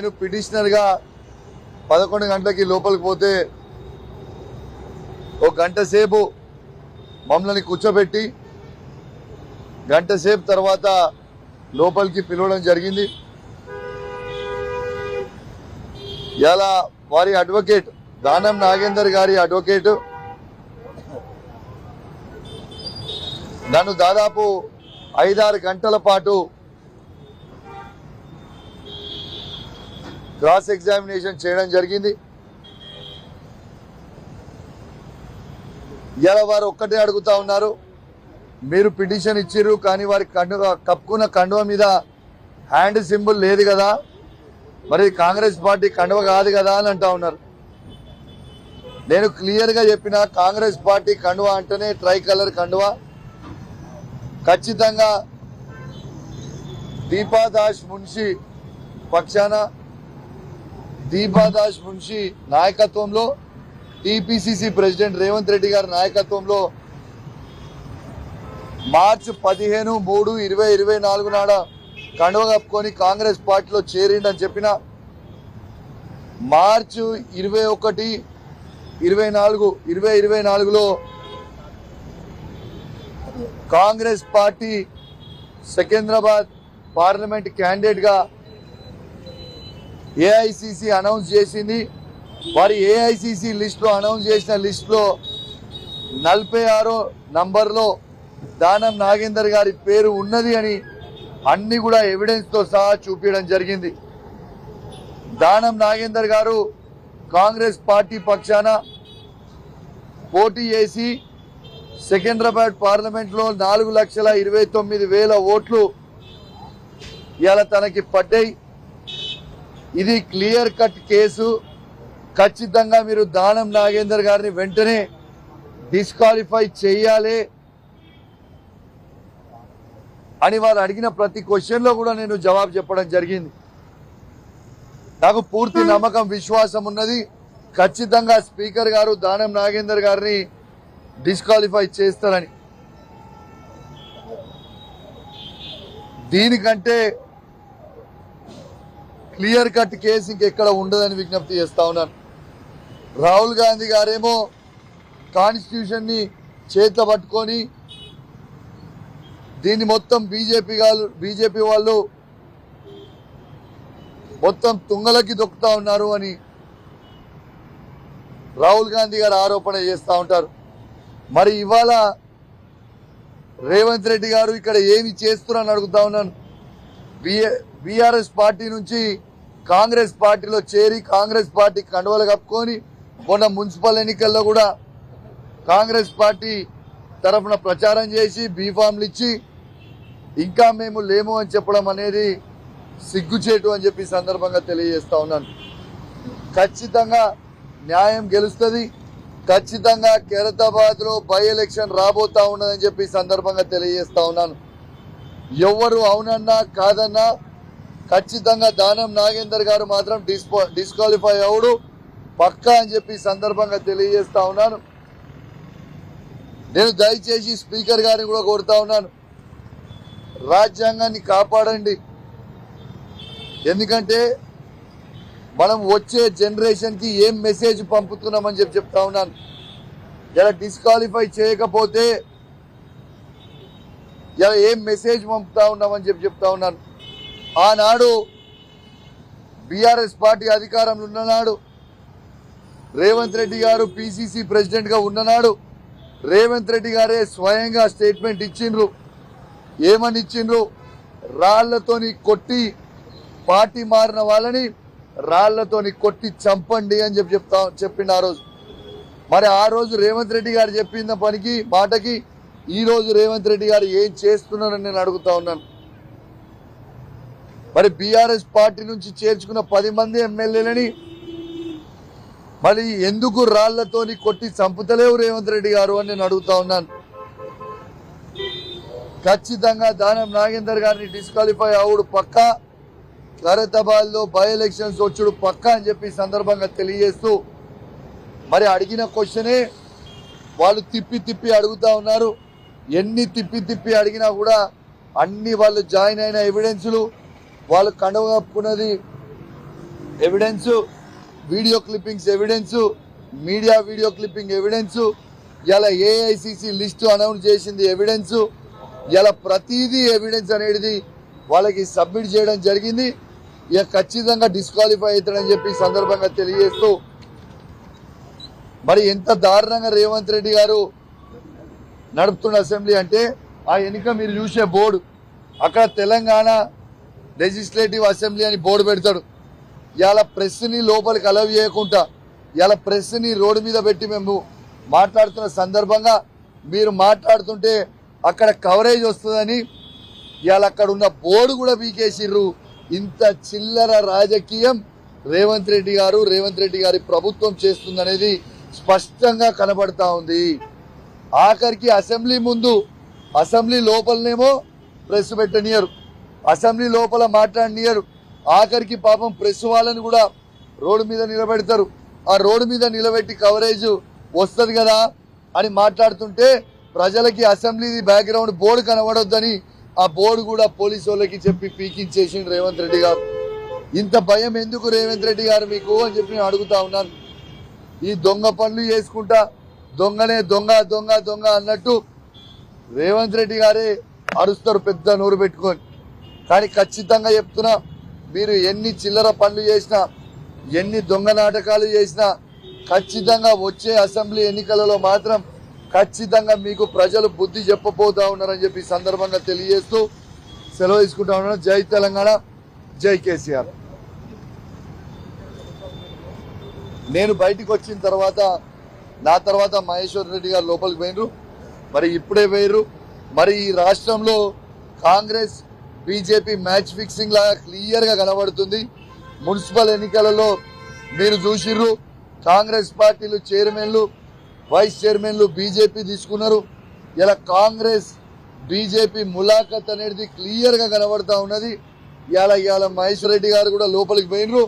నేను పిటిషనర్గా 11 గంటలకి లోపలికి పోతే ఒక గంట సేపు మమ్మల్ని కూర్చోబెట్టి గంట సేపు తర్వాత లోపలికి పిలవడం జరిగింది. ఇలా వారి అడ్వకేట్ దానం నాగేందర్ గారి అడ్వకేట్ నన్ను దాదాపు 5-6 గంటల పాటు క్రాస్ ఎగ్జామినేషన్ చేయడం జరిగింది. ఇలా వారు ఒక్కటే అడుగుతా ఉన్నారు, మీరు పిటిషన్ ఇచ్చిర్రు కానీ వారి కప్పుకున్న కండువ మీద హ్యాండ్ సింబల్ లేదు కదా, మరి కాంగ్రెస్ పార్టీ కండువ కాదు కదా అని అంటా ఉన్నారు. నేను క్లియర్గా చెప్పిన కాంగ్రెస్ పార్టీ కండువ అంటేనే ట్రై కలర్ కండువ. ఖచ్చితంగా దీపాదాస్ మున్షి పక్షాన దీపాదాస్ మున్షి నాయకత్వంలో టీపీసీసీ ప్రెసిడెంట్ రేవంత్ రెడ్డి గారి నాయకత్వంలో మార్చి 15/3/2024 నాడ కండువ కప్పుకొని కాంగ్రెస్ పార్టీలో చేరిండని చెప్పిన మార్చి 21/2024లో కాంగ్రెస్ పార్టీ సికింద్రాబాద్ పార్లమెంట్ క్యాండిడేట్గా ఏఐసిసి అనౌన్స్ చేసింది. వారి ఏఐసిసి లిస్టులో అనౌన్స్ చేసిన లిస్టులో 46వ నంబర్లో దానం నాగేందర్ గారి పేరు ఉన్నది అని అన్ని కూడా ఎవిడెన్స్తో సహా చూపించడం జరిగింది. దానం నాగేందర్ గారు కాంగ్రెస్ పార్టీ పక్షాన పోటీ చేసి సికింద్రాబాద్ పార్లమెంట్లో 4,29,000 ఓట్లు ఇలా తనకి పడ్డాయి. ఇది క్లియర్ కట్ కేసు. ఖచ్చితంగా మీరు దానం నాగేందర్ గారిని వెంటనే డిస్క్వాలిఫై చేయాలి అని వారు అడిగిన ప్రతి క్వశ్చన్లో కూడా నేను జవాబు చెప్పడం జరిగింది. నాకు పూర్తి నమ్మకం విశ్వాసం ఉన్నది, ఖచ్చితంగా స్పీకర్ గారు దానం నాగేందర్ గారిని డిస్క్వాలిఫై చేస్తారని. దీనికంటే క్లియర్ కట్ కేసు ఇంకెక్కడ ఉండదని విజ్ఞప్తి చేస్తా ఉన్నాను. రాహుల్ గాంధీ గారేమో కాన్స్టిట్యూషన్ని చేతిలో పట్టుకొని దీన్ని మొత్తం బీజేపీ వాళ్ళు మొత్తం తుంగలకి దొక్కుతా ఉన్నారు అని రాహుల్ గాంధీ గారు ఆరోపణ చేస్తూ ఉంటారు. మరి ఇవాళ రేవంత్ రెడ్డి గారు ఇక్కడ ఏమి చేస్తున్నారని అడుగుతా ఉన్నాను. బీఆర్ఎస్ పార్టీ నుంచి కాంగ్రెస్ పార్టీలో చేరి కాంగ్రెస్ పార్టీ కండువలు కప్పుకొని మొన్న మున్సిపల్ ఎన్నికల్లో కూడా కాంగ్రెస్ పార్టీ తరఫున ప్రచారం చేసి బీఫామ్లు ఇచ్చి ఇంకా మేము లేము అని చెప్పడం అనేది సిగ్గుచేటు అని చెప్పి సందర్భంగా తెలియజేస్తా ఉన్నాను. ఖచ్చితంగా న్యాయం గెలుస్తుంది. ఖచ్చితంగా ఖైరతాబాద్లో బై ఎలక్షన్ రాబోతా ఉన్నదని చెప్పి సందర్భంగా తెలియజేస్తా ఉన్నాను. ఎవరు అవునన్నా కాదన్నా ఖచ్చితంగా దానం నాగేందర్ గారు మాత్రం డిస్క్వాలిఫై అవుడు పక్కా అని చెప్పి సందర్భంగా తెలియజేస్తా ఉన్నాను. నేను దయచేసి స్పీకర్ గారిని కూడా కోరుతా ఉన్నాను, రాజ్యాంగాన్ని కాపాడండి. ఎందుకంటే మనం వచ్చే జనరేషన్కి ఏం మెసేజ్ పంపుతున్నామని చెప్తా ఉన్నాను. ఇలా డిస్క్వాలిఫై చేయకపోతే ఇలా ఏం మెసేజ్ పంపుతా ఉన్నామని చెప్తా ఉన్నాను. ఆనాడు బీఆర్ఎస్ పార్టీ అధికారంలో ఉన్ననాడు, రేవంత్ రెడ్డి గారు పిసిసి ప్రెసిడెంట్గా ఉన్ననాడు రేవంత్ రెడ్డి గారే స్వయంగా స్టేట్మెంట్ ఇచ్చిండ్రు. ఏమని ఇచ్చిండ్రు? రాళ్లతోని కొట్టి పార్టీ మారిన వాళ్ళని రాళ్లతోని కొట్టి చంపండి అని చెప్పిండు ఆ రోజు. మరి ఆ రోజు రేవంత్ రెడ్డి గారు చెప్పిన మాటకి ఈ రోజు రేవంత్ రెడ్డి గారు ఏం చేస్తున్నారని నేను అడుగుతా ఉన్నాను. మరి బీఆర్ఎస్ పార్టీ నుంచి చేర్చుకున్న 10 మంది ఎమ్మెల్యేలని మరి ఎందుకు రాళ్లతోని కొట్టి చంపుతలేవు రేవంత్ రెడ్డి గారు అని నేను అడుగుతా ఉన్నాను. ఖచ్చితంగా దానం నాగేందర్ గారిని డిస్క్వాలిఫై అవుడు పక్కా, ఖైరతాబాద్లో బై ఎలక్షన్స్ వచ్చుడు పక్కా అని చెప్పి సందర్భంగా తెలియజేస్తూ మరి అడిగిన క్వశ్చనే వాళ్ళు తిప్పి అడుగుతా ఉన్నారు. ఎన్ని తిప్పి అడిగినా కూడా అన్ని వాళ్ళు జాయిన్ అయిన ఎవిడెన్సులు, వాళ్ళు కండువ కప్పుకున్నది evidence, video clippings evidence, media video clipping evidence, ఇలా ఏఐసిసి లిస్టు అనౌన్స్ చేసింది ఎవిడెన్స్, ఇలా ప్రతిదీ ఎవిడెన్స్ అనేది వాళ్ళకి సబ్మిట్ చేయడం జరిగింది. ఇక ఖచ్చితంగా డిస్క్వాలిఫై అవుతాడని చెప్పి సందర్భంగా తెలియజేస్తూ, మరి ఎంత దారుణంగా రేవంత్ రెడ్డి గారు నడుపుతున్న అసెంబ్లీ అంటే, ఆ వెనుక మీరు చూసే బోర్డు, అక్కడ తెలంగాణ లెజిస్లేటివ్ అసెంబ్లీ అని బోర్డు పెడతాడు. ఇలా ప్రెస్ని లోపలికి అలవ్ చేయకుండా, ఇలా ప్రెస్ని రోడ్డు మీద పెట్టి మేము మాట్లాడుతున్న సందర్భంగా మీరు మాట్లాడుతుంటే అక్కడ కవరేజ్ వస్తుందని ఇవాళ అక్కడ ఉన్న బోర్డు కూడా పీకేసిర్రు. ఇంత చిల్లర రాజకీయం రేవంత్ రెడ్డి గారి ప్రభుత్వం చేస్తుందనేది స్పష్టంగా కనబడతా ఉంది. ఆఖరికి అసెంబ్లీ ముందు, అసెంబ్లీ లోపలనేమో ప్రెస్ పెట్టనియరు, అసెంబ్లీ లోపల మాట్లాడనియరు. ఆఖరికి పాపం ప్రెస్ వాళ్ళని కూడా రోడ్డు మీద నిలబెడతారు. ఆ రోడ్డు మీద నిలబెట్టి కవరేజ్ వస్తుంది కదా అని మాట్లాడుతుంటే ప్రజలకి అసెంబ్లీ బ్యాక్గ్రౌండ్ బోర్డు కనబడొద్దని ఆ బోర్డు కూడా పోలీసు వాళ్ళకి చెప్పి పీకించేసిండు రేవంత్ రెడ్డి గారు. ఇంత భయం ఎందుకు రేవంత్ రెడ్డి గారు మీకు అని చెప్పి నేను అడుగుతా ఉన్నాను. ఈ దొంగ పనులు చేసుకుంటా దొంగనే దొంగ దొంగ దొంగ అన్నట్టు రేవంత్ రెడ్డి గారే అరుస్తారు పెద్ద నోరు పెట్టుకొని. కానీ ఖచ్చితంగా చెప్తున్నా, మీరు ఎన్ని చిల్లర పనులు చేసినా, ఎన్ని దొంగ నాటకాలు చేసినా ఖచ్చితంగా వచ్చే అసెంబ్లీ ఎన్నికలలో మాత్రం ఖచ్చితంగా మీకు ప్రజలు బుద్ధి చెప్పబోతా ఉన్నారని చెప్పి సందర్భంగా తెలియజేస్తూ సెలవు తీసుకుంటా ఉన్నాను. జై తెలంగాణ, జై కేసీఆర్. నేను బయటికి వచ్చిన తర్వాత, నా తర్వాత మహేశ్వర్ రెడ్డి గారు లోపలికి పోయినరు, మరి ఇప్పుడే పోయినరు. మరి ఈ రాష్ట్రంలో కాంగ్రెస్ బీజేపీ మ్యాచ్ ఫిక్సింగ్ లాగా క్లియర్గా కనబడుతుంది. మున్సిపల్ ఎన్నికలలో మీరు చూసిర్రు, కాంగ్రెస్ పార్టీలు చైర్మన్లు, వైస్ చైర్మన్లు బీజేపీ తీసుకున్నారు. ఇలా కాంగ్రెస్ బీజేపీ ములాఖత్ అనేది క్లియర్గా కనబడతా ఉన్నది. ఇవాళ మహేశ్వర్ రెడ్డి గారు కూడా లోపలికి పోయినరు.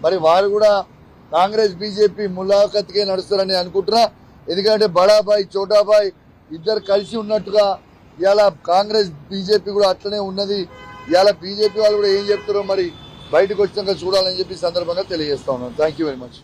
మరి వారు కూడా కాంగ్రెస్ బీజేపీ ములాఖత్కే నడుస్తారని అనుకుంటున్నా. ఎందుకంటే బడాబాయ్ చోటాబాయ్ ఇద్దరు కలిసి ఉన్నట్టుగా ఇవాళ కాంగ్రెస్ బీజేపీ కూడా అట్లనే ఉన్నది. ఇవాళ బీజేపీ వాళ్ళు కూడా ఏం చెప్తారో మరి బయటకు వచ్చాక చూడాలని చెప్పి సందర్భంగా తెలియజేస్తా ఉన్నాను. Thank you very much.